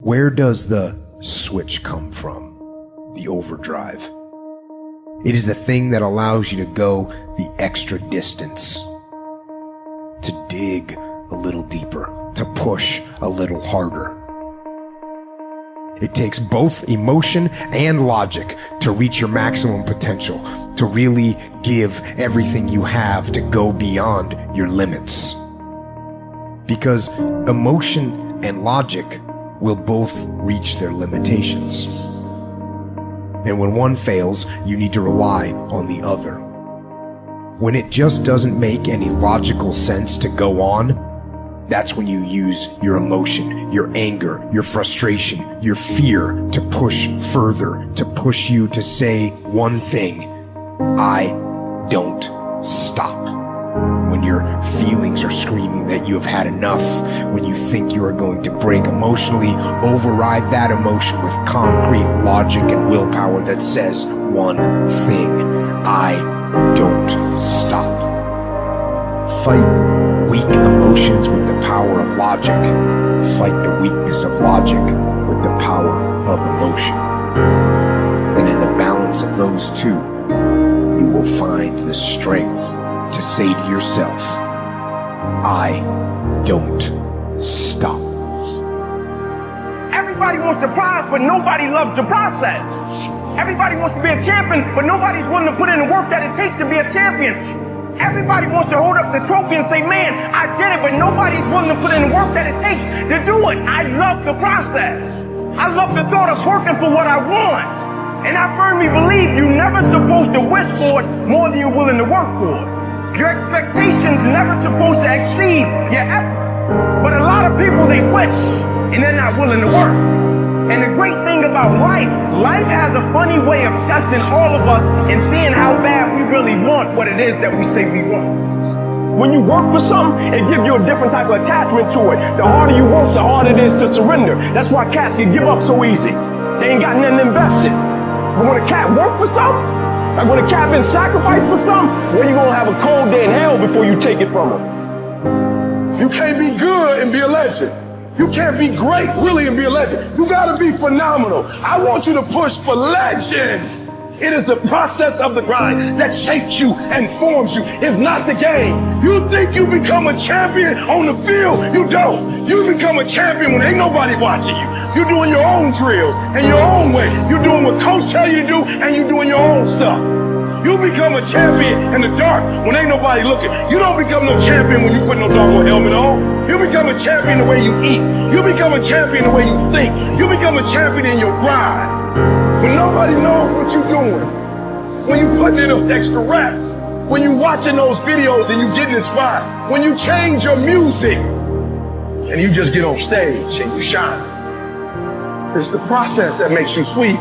Where does the switch come from? The overdrive. It is the thing that allows you to go the extra distance, to dig a little deeper, to push a little harder. It takes both emotion and logic to reach your maximum potential, to really give everything you have, to go beyond your limits. Because emotion and logic will both reach their limitations. And when one fails, you need to rely on the other. When it just doesn't make any logical sense to go on, that's when you use your emotion, your anger, your frustration, your fear to push further, to push you to say one thing: I don't stop. When your feelings are screaming that you have had enough, when you think you are going to break emotionally, override that emotion with concrete logic and willpower that says one thing: I don't stop. Fight weak emotions with the power of logic. Fight the weakness of logic with the power of emotion. And in the balance of those two, you will find the strength to say to yourself, I don't stop. Everybody wants the prize, but nobody loves the process. Everybody wants to be a champion, but nobody's willing to put in the work that it takes to be a champion. Everybody wants to hold up the trophy and say, man, I did it, but nobody's willing to put in the work that it takes to do it. I love the process. I love the thought of working for what I want. And I firmly believe you're never supposed to wish for it more than you're willing to work for it. Your expectations never supposed to exceed your effort. But a lot of people, they wish, and they're not willing to work. And the great thing about life has a funny way of testing all of us and seeing how bad we really want what it is that we say we want. When you work for something, it gives you a different type of attachment to it. The harder you work, the harder it is to surrender. That's why cats can give up so easy. They ain't got nothing invested. But when a cat work for something, like when a cat been sacrificed for something, well, you gonna have a cold day in hell before you take it from him. You can't be good and be a legend. You can't be great, really, and be a legend. You gotta be phenomenal. I want you to push for legend. It is the process of the grind that shapes you and forms you. It's not the game. You think you become a champion on the field? You don't. You become a champion when ain't nobody watching you. You're doing your own drills and your own way. You're doing what coach tell you to do, and you're doing your own stuff. You become a champion in the dark when ain't nobody looking. You don't become no champion when you put no doggone helmet on. You become a champion the way you eat. You become a champion the way you think. You become a champion in your grind. When nobody knows what you're doing. When you putting in those extra reps. When you watching those videos and you getting inspired. When you change your music and you just get on stage and you shine. It's the process that makes you sweet.